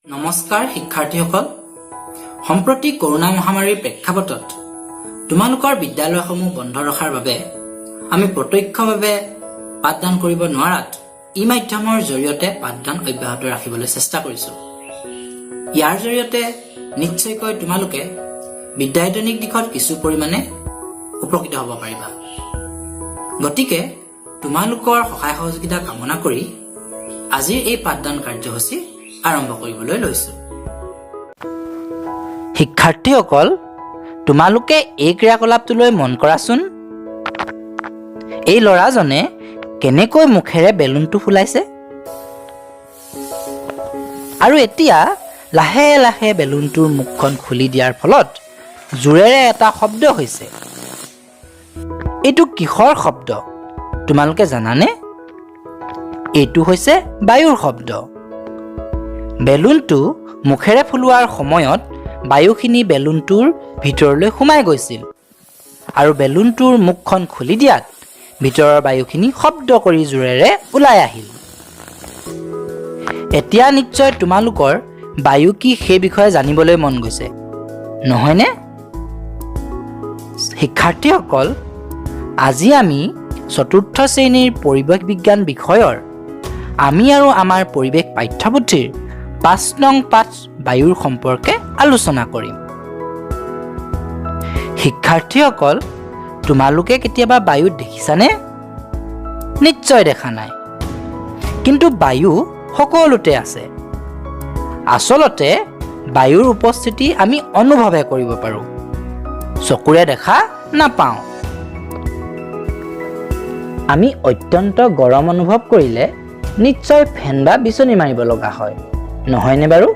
নমস্কাৰ শিক্ষাৰ্থীসকল, সম্প্ৰতি কৰোনা মহামাৰীৰ প্ৰেক্ষাপটত তোমালোকৰ বিদ্যালয়সমূহ বন্ধ ৰখাৰ বাবে আমি প্ৰত্যক্ষভাৱে পাঠদান কৰিব নোৱাৰাত ই-মাধ্যমৰ জৰিয়তে পাঠদান অব্যাহত ৰাখিবলৈ চেষ্টা কৰিছো। ইয়াৰ জৰিয়তে নিশ্চয়কৈ তোমালোকে বিদ্যায়তনিক দিশত কিছু পৰিমাণে উপকৃত হ'ব পাৰিবা। গতিকে তোমালোকৰ সহায় সহযোগিতা কামনা কৰি আজিৰ এই পাঠদান কাৰ্যসূচী আৰম্ভ কৰিবলৈ লৈছো। শিক্ষাৰ্থীসকল, তোমালোকে এই ক্ৰিয়াকলাপটোলৈ মন কৰাচোন। এই ল'ৰাজনে কেনেকৈ মুখেৰে বেলুনটো ফুলাইছে আৰু এতিয়া লাহে লাহে বেলুনটোৰ মুখখন খুলি দিয়াৰ ফলত জোৰেৰে এটা শব্দ হৈছে। এইটো কিহৰ শব্দ তোমালোকে জানানে? এইটো হৈছে বায়ুৰ শব্দ। বেলুনটো মুখেৰে ফুলোৱাৰ সময়ত বায়ুখিনি বেলুনটোৰ ভিতৰলৈ সোমাই গৈছিল আৰু বেলুনটোৰ মুখখন খুলি দিয়াত ভিতৰৰ বায়ুখিনি শব্দ কৰি জোৰেৰে ওলাই আহিল। এতিয়া নিশ্চয় তোমালোকৰ বায়ু কি সেই বিষয়ে জানিবলৈ মন গৈছে, নহয়নে? শিক্ষাৰ্থীসকল, আজি আমি চতুৰ্থ শ্ৰেণীৰ পৰিৱেশ বিজ্ঞান বিষয়ৰ আমি আৰু আমাৰ পৰিৱেশ পাঠ্যপুথিৰ ৫ নং পাঠ বায়ুৰ সম্পৰ্কে আলোচনা কৰিম। শিক্ষাৰ্থীসকল, তোমালোকে কেতিয়াবা বায়ু দেখিছানে? নিশ্চয় দেখা নাই, কিন্তু বায়ু সকলোতে আছে। আচলতে বায়ুৰ উপস্থিতি আমি অনুভৱে কৰিব পাৰোঁ, চকুৰে দেখা নাপাওঁ। আমি অত্যন্ত গৰম অনুভৱ কৰিলে নিশ্চয় ফেন বা বিচনী মাৰিব লগা হয়, নহয়নে বাৰু?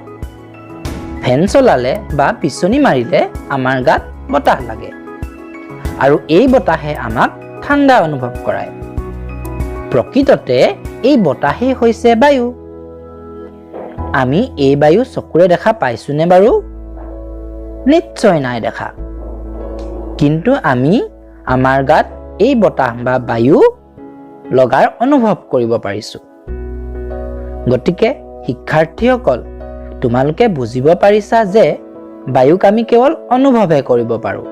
ফেন চলালে বা বিচনী মাৰিলে আমাৰ গাত বতাহ লাগে আৰু এই বতাহে আমাক ঠাণ্ডা অনুভৱ কৰায়। প্ৰকৃততে এই বতাহেই হৈছে বায়ু। আমি এই বায়ু চকুৰে দেখা পাইছোনে বাৰু? নিশ্চয় নাই দেখা, কিন্তু আমি আমাৰ গাত এই বতাহ বা বায়ু লগাৰ অনুভৱ কৰিব পাৰিছো। গতিকে শিক্ষাৰ্থীসকল, তোমালোকে বুজিব পাৰিছা যে বায়ুক আমি কেৱল অনুভৱহে কৰিব পাৰোঁ,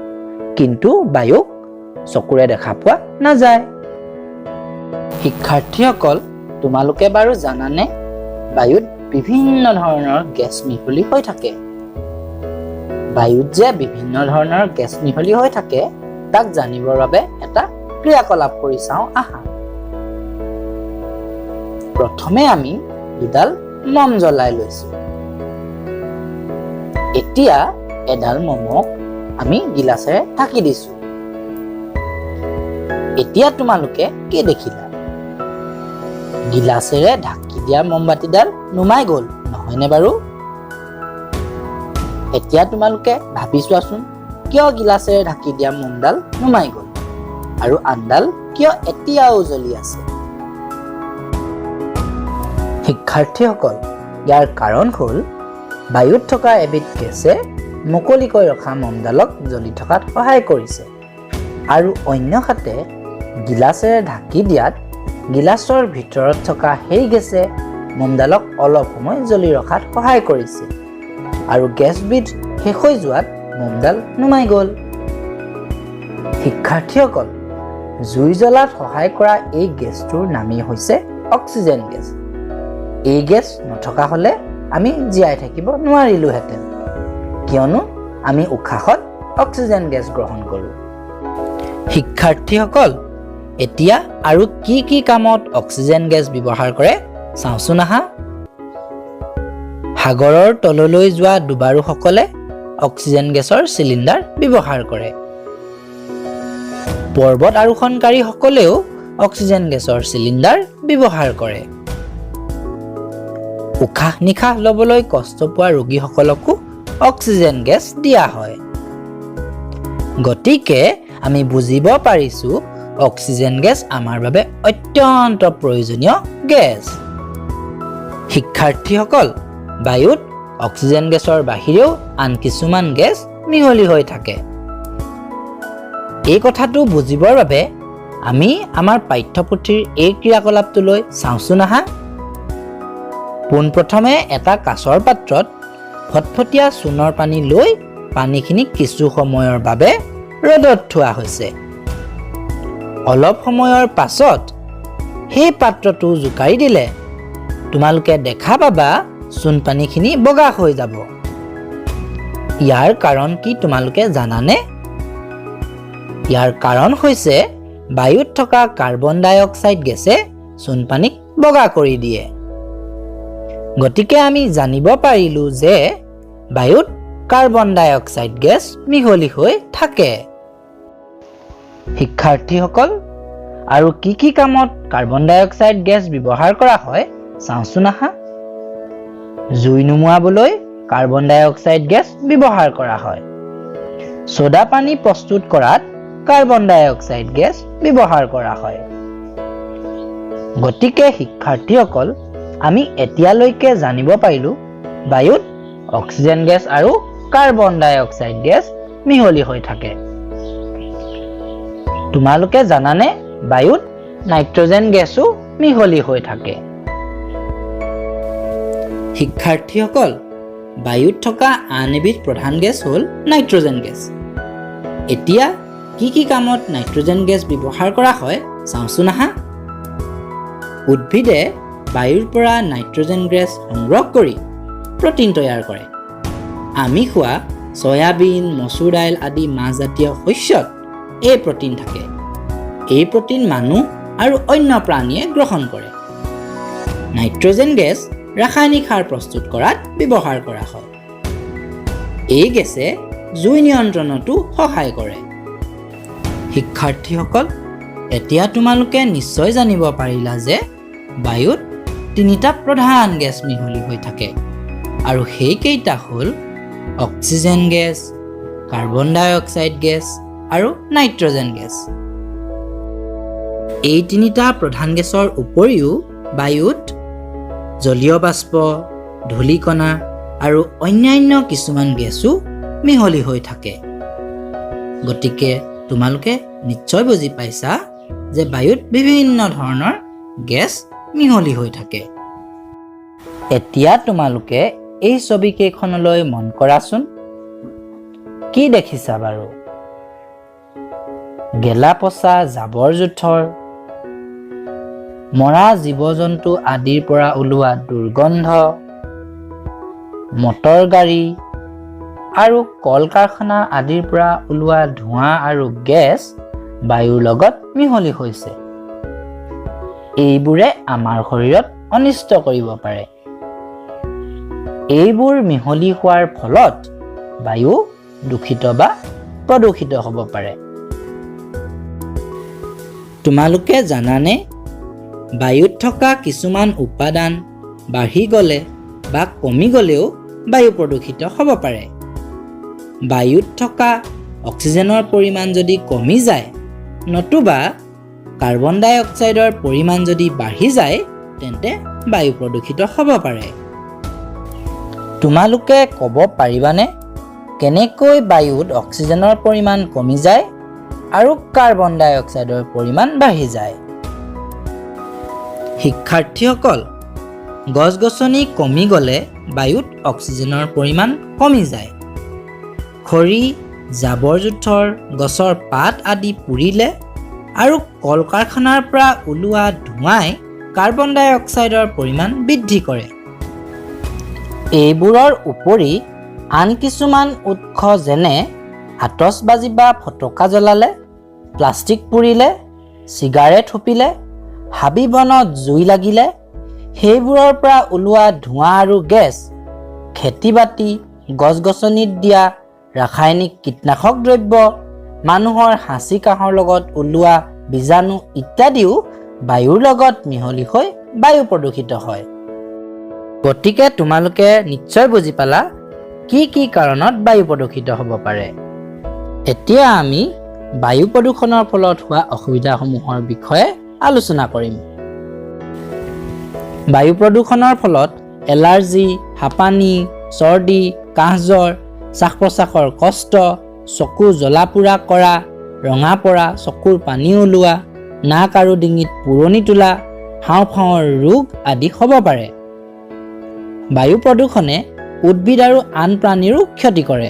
কিন্তু বায়ুক চকুৰে দেখা পোৱা নাযায়। শিক্ষাৰ্থীসকল, তোমালোকে বাৰু জানানে বায়ুত বিভিন্ন ধৰণৰ গেছ মিহলি হৈ থাকে? বায়ুত যে বিভিন্ন ধৰণৰ গেছ মিহলি হৈ থাকে তাক জানিবৰ বাবে এটা ক্ৰিয়াকলাপ কৰি চাওঁ আহা। প্ৰথমে আমি দুডাল মম জ্বলাই লৈছো। এতিয়া এডাল মমক আমি গিলাচেৰে ঢাকি দিছো। এতিয়া তোমালোকে কি দেখিলা? গিলাচেৰে ঢাকি দিয়া মমবাতিডাল নুমাই গ'ল, নহয়নে বাৰু? এতিয়া তোমালোকে ভাবি চোৱাচোন, কিয় গিলাচেৰে ঢাকি দিয়া মমডাল নুমাই গ'ল আৰু আনডাল কিয় এতিয়াও জ্বলি আছে? শিক্ষাৰ্থীসকল, ইয়াৰ কাৰণ হ'ল বায়ুত থকা এবিধ গেছে মুকলিকৈ ৰখা মমডালক জ্বলি থকাত সহায় কৰিছে আৰু অন্যহাতে গিলাচেৰে ঢাকি দিয়াত গিলাচৰ ভিতৰত থকা সেই গেছে মমডালক অলপ সময় জ্বলি ৰখাত সহায় কৰিছে আৰু গেছবিধ শেষ হৈ যোৱাত মমডাল নুমাই গ'ল। শিক্ষাৰ্থীসকল, জুই জ্বলাত সহায় কৰা এই গেছটোৰ নামেই হৈছে অক্সিজেন গেছ। এই গেছ নথকা হ'লে আমি জীয়াই থাকিব নোৱাৰিলোহেঁতেন, কিয়নো আমি উশাহত অক্সিজেন গেছ গ্ৰহণ কৰোঁ। শিক্ষাৰ্থীসকল, এতিয়া আৰু কি কি কামত অক্সিজেন গেছ ব্যৱহাৰ কৰে চাওঁচোন আহা। সাগৰৰ তললৈ যোৱা ডুবাৰুসকলে অক্সিজেন গেছৰ চিলিণ্ডাৰ ব্যৱহাৰ কৰে। পৰ্বত আৰোহণকাৰীসকলেও অক্সিজেন গেছৰ চিলিণ্ডাৰ ব্যৱহাৰ কৰে। উশাহ নিশাহ ল'বলৈ কষ্ট পোৱা ৰোগীসকলকো অক্সিজেন গেছ দিয়া হয়। গতিকে আমি বুজিব পাৰিছো অক্সিজেন গেছ আমাৰ বাবে অত্যন্ত প্ৰয়োজনীয় গেছ। শিক্ষাৰ্থীসকল, বায়ুত অক্সিজেন গেছৰ বাহিৰেও আন কিছুমান গেছ মিহলি হৈ থাকে। এই কথাটো বুজিবৰ বাবে আমি আমাৰ পাঠ্যপুথিৰ এই ক্ৰিয়াকলাপটোলৈ চাওঁচোন আহা। পোনপ্ৰথমে এটা কাঁচৰ পাত্ৰত ফটফটীয়া চূণৰ পানী লৈ পানীখিনি কিছু সময়ৰ বাবে ৰ'দত থোৱা হৈছে। অলপ সময়ৰ পাছত সেই পাত্ৰটো জোকাৰি দিলে তোমালোকে দেখা পাবা চূণ পানীখিনি বগা হৈ যাব। ইয়াৰ কাৰণ কি তোমালোকে জানানে? ইয়াৰ কাৰণ হৈছে বায়ুত থকা কাৰ্বন ডাই অক্সাইড গেছে চূণ পানীক বগা কৰি দিয়ে। গতিকে আমি জানিব পাৰিলো যে বায়ুত কাৰ্বন ডাই অক্সাইড গেছ মিহলি হৈ থাকে। শিক্ষাৰ্থীসকল, আৰু কি কামত কাৰ্বন ডাই অক্সাইড গেছ ব্যৱহাৰ কৰা হয় চাওঁচোন আহা। জুই নুমুৱাবলৈ কাৰ্বন ডাই অক্সাইড গেছ ব্যৱহাৰ কৰা হয়। ছ'ডা পানী প্ৰস্তুত কৰাত কাৰ্বন ডাই অক্সাইড গেছ ব্যৱহাৰ কৰা হয়। গতিকে শিক্ষাৰ্থীসকল, আমি এতিয়ালৈকে জানিব পাৰিলো বায়ুত অক্সিজেন গেছ আৰু কাৰ্বন ডাই অক্সাইড গেছ মিহলি হৈ থাকে। তোমালোকে জানানে বায়ুত নাইট্ৰজেন গেছো মিহলি হৈ থাকে? শিক্ষাৰ্থীসকল, বায়ুত থকা আন এবিধ প্ৰধান গেছ হ'ল নাইট্ৰজেন গেছ। এতিয়া কি কামত নাইট্ৰজেন গেছ ব্যৱহাৰ কৰা হয় চাওঁচোন আহা। উদ্ভিদে বায়ুৰ পৰা নাইট্ৰজেন গেছ সংগ্ৰহ কৰি প্ৰটিন তৈয়াৰ কৰে। আমি খোৱা চয়াবিন, মচুৰ দাইল আদি মাহজাতীয় শস্যত এই প্ৰটিন থাকে। এই প্ৰটিন মানুহ আৰু অন্য প্ৰাণীয়ে গ্ৰহণ কৰে। নাইট্ৰজেন গেছ ৰাসায়নিক সাৰ প্ৰস্তুত কৰাত ব্যৱহাৰ কৰা হয়। এই গেছে জুই নিয়ন্ত্ৰণতো সহায় কৰে। শিক্ষাৰ্থীসকল, এতিয়া তোমালোকে নিশ্চয় জানিব পাৰিলা যে বায়ুত তিনিটা প্ৰধান গেছ মিহলি হৈ থাকে, আৰু সেইকেইটা হ'ল অক্সিজেন গেছ, কাৰ্বন ডাই অক্সাইড গেছ আৰু নাইট্ৰজেন গেছ। এই তিনিটা প্ৰধান গেছৰ উপৰিও বায়ুত জলীয় বাষ্প, ধূলিকণা আৰু অন্যান্য কিছুমান গেছো মিহলি হৈ থাকে। গতিকে তোমালোকে নিশ্চয় বুজি পাইছা যে বায়ুত বিভিন্ন ধৰণৰ গেছ মিহলি হৈ থাকে। এতিয়া তোমালোকে এই ছবিকেইখনলৈ মন কৰাচোন। কি দেখিছা বাৰু? গেলা পচা জাবৰ জোথৰ, মৰা জীৱ জন্তু আদিৰ পৰা ওলোৱা দুৰ্গন্ধ, মটৰ গাড়ী আৰু কল কাৰখানা আদিৰ পৰা ওলোৱা ধোঁৱা আৰু গেছ বায়ুৰ লগত মিহলি হৈছে। এইবোৰে আমাৰ শৰীৰত অনিষ্ট কৰিব পাৰে। এইবোৰ মিহলি হোৱাৰ ফলত বায়ু দূষিত বা প্ৰদূষিত হ'ব পাৰে। তোমালোকে জানানে বায়ুত থকা কিছুমান উপাদান বাঢ়ি গ'লে বা কমি গ'লেও বায়ু প্ৰদূষিত হ'ব পাৰে। বায়ুত থকা অক্সিজেনৰ পৰিমাণ যদি কমি যায় নতুবা কাৰ্বন ডাই অক্সাইডৰ পৰিমাণ যদি বাঢ়ি যায় তেন্তে বায়ু প্ৰদূষিত হ'ব পাৰে। তোমালোকে ক'ব পাৰিবানে কেনেকৈ বায়ুত অক্সিজেনৰ পৰিমাণ কমি যায় আৰু কাৰ্বন ডাই অক্সাইডৰ পৰিমাণ বাঢ়ি যায়? শিক্ষাৰ্থীসকল, গছ-গছনি কমি গ'লে বায়ুত অক্সিজেনৰ পৰিমাণ কমি যায়। খৰি, জাবৰ জোথৰ, গছৰ পাত আদি পুৰিলে আৰু কল কাৰখানাৰ পৰা ওলোৱা ধোঁৱাই কাৰ্বন ডাই অক্সাইডৰ পৰিমাণ বৃদ্ধি কৰে। এইবোৰৰ উপৰি আন কিছুমান উৎস যেনে আতচবাজি বা ফটকা জ্বলালে, প্লাষ্টিক পুৰিলে, চিগাৰেট ফুপিলে, হাবি বনত জুই লাগিলে, সেইবোৰৰ পৰা ওলোৱা ধোঁৱা আৰু গেছ, খেতি বাতি, গছ গছনিত দিয়া ৰাসায়নিক কীটনাশক দ্ৰব্য, মানুহৰ হাঁচি কাহৰ লগত ওলোৱা বীজাণু ইত্যাদিও বায়ুৰ লগত মিহলি হৈ বায়ু প্ৰদূষিত হয়। গতিকে তোমালোকে নিশ্চয় বুজি পালা কি কাৰণত বায়ু প্ৰদূষিত হ'ব পাৰে। এতিয়া আমি বায়ু প্ৰদূষণৰ ফলত হোৱা অসুবিধাসমূহৰ বিষয়ে আলোচনা কৰিম। বায়ু প্ৰদূষণৰ ফলত এলাৰ্জি, হাঁপানি, চৰ্দি, কাহ-জ্বৰ, শ্বাস-প্ৰশ্বাসৰ কষ্ট, চকু জ্বলা-পোৰা কৰা, ৰঙা পৰা, চকুৰ পানী ওলোৱা, নাক আৰু ডিঙিত পুৰণি তোলা, হাওঁফাওঁৰ ৰোগ আদি হ'ব পাৰে। বায়ু প্ৰদূষণে উদ্ভিদ আৰু আন প্ৰাণীৰো ক্ষতি কৰে।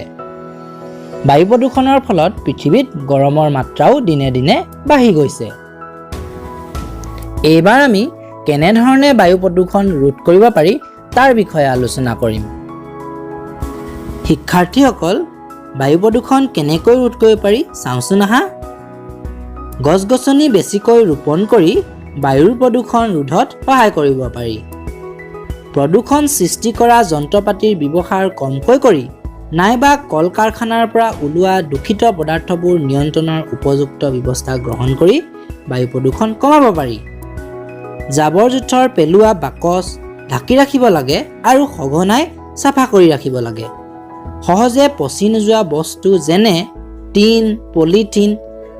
বায়ু প্ৰদূষণৰ ফলত পৃথিৱীত গৰমৰ মাত্ৰাও দিনে দিনে বাঢ়ি গৈছে। এইবাৰ আমি কেনেধৰণে বায়ু প্ৰদূষণ ৰোধ কৰিব পাৰি তাৰ বিষয়ে আলোচনা কৰিম। শিক্ষাৰ্থীসকল, বায়ু প্ৰদূষণ কেনেকৈ ৰোধ কৰিব পাৰি চাওঁচোন আহা। গছ-গছনি বেছিকৈ ৰোপণ কৰি বায়ুৰ প্ৰদূষণ ৰোধত সহায় কৰিব পাৰি। প্ৰদূষণ সৃষ্টি কৰা যন্ত্ৰপাতিৰ ব্যৱহাৰ কমকৈ কৰি নাইবা কল কাৰখানাৰ পৰা ওলোৱা দূষিত পদাৰ্থবোৰ নিয়ন্ত্ৰণৰ উপযুক্ত ব্যৱস্থা গ্ৰহণ কৰি বায়ু প্ৰদূষণ কমাব পাৰি। জাবৰ-জোথৰ পেলোৱা বাকচ ঢাকি ৰাখিব লাগে আৰু সঘনাই চাফা কৰি ৰাখিব লাগে। সহজে পচি নোযোৱা বস্তু যেনে টিন, পলিথিন,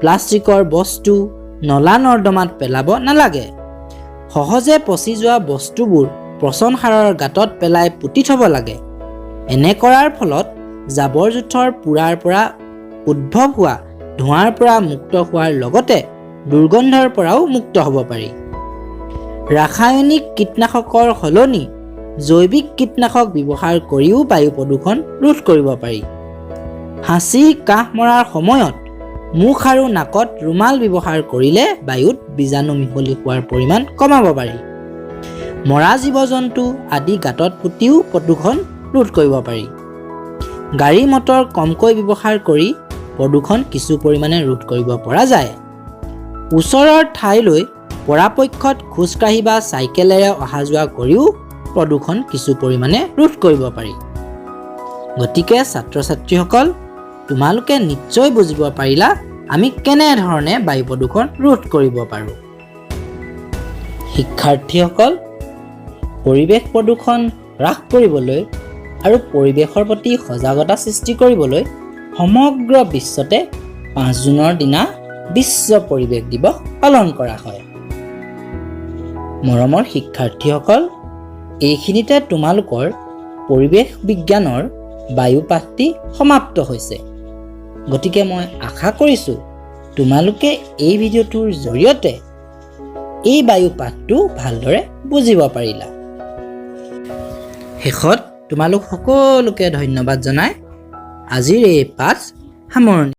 প্লাষ্টিকৰ বস্তু নলা-নৰ্দমাত পেলাব নালাগে। সহজে পচি যোৱা বস্তুবোৰ পচন সাৰৰ গাঁতত পেলাই পুতি থ'ব লাগে। এনে কৰাৰ ফলত জাবৰ-জোথৰ পোৰাৰ পৰা উদ্ভৱ হোৱা ধোঁৱাৰ পৰা মুক্ত হোৱাৰ লগতে দুৰ্গন্ধৰ পৰাও মুক্ত হ'ব পাৰি। ৰাসায়নিক কীটনাশকৰ সলনি জৈৱিক কীটনাশক ব্যৱহাৰ কৰিও বায়ু প্ৰদূষণ ৰোধ কৰিব পাৰি। হাঁচি, কাহ মৰাৰ সময়ত মুখ আৰু নাকত ৰুমাল ব্যৱহাৰ কৰিলে বায়ুত বীজাণু মিহলি হোৱাৰ পৰিমাণ কমাব পাৰি। মৰা জীৱ-জন্তু আদি গাঁতত পুতিও প্ৰদূষণ ৰোধ কৰিব পাৰি। গাড়ী মটৰ কমকৈ ব্যৱহাৰ কৰি প্ৰদূষণ কিছু পৰিমাণে ৰোধ কৰিব পৰা যায়। ওচৰৰ ঠাইলৈ পৰাপক্ষত খোজকাঢ়ি বা চাইকেলেৰে অহা যোৱা কৰিও প্ৰদূষণ কিছু পৰিমাণে ৰোধ কৰিব পাৰি। গতিকে ছাত্ৰ-ছাত্ৰীসকল, তোমালোকে নিশ্চয় বুজিব পাৰিলা আমি কেনেধৰণে বায়ু প্ৰদূষণ ৰোধ কৰিব পাৰোঁ। শিক্ষাৰ্থীসকল, পৰিৱেশ প্ৰদূষণ হ্ৰাস কৰিবলৈ আৰু পৰিৱেশৰ প্ৰতি সজাগতা সৃষ্টি কৰিবলৈ সমগ্ৰ বিশ্বতে 5 জুনৰ দিনা বিশ্ব পৰিৱেশ দিৱস পালন কৰা হয়। মৰমৰ শিক্ষাৰ্থীসকল, এইখিনিতে তোমালোকৰ পৰিৱেশ বিজ্ঞানৰ বায়ু পাঠটি সমাপ্ত হৈছে। গতিকে মই আশা কৰিছোঁ তোমালোকে এই ভিডিঅ'টোৰ জৰিয়তে এই বায়ু পাঠটো ভালদৰে বুজিব পাৰিলা। শেষত তোমালোক সকলোকে ধন্যবাদ জনাই আজিৰ এই পাঠ সামৰণি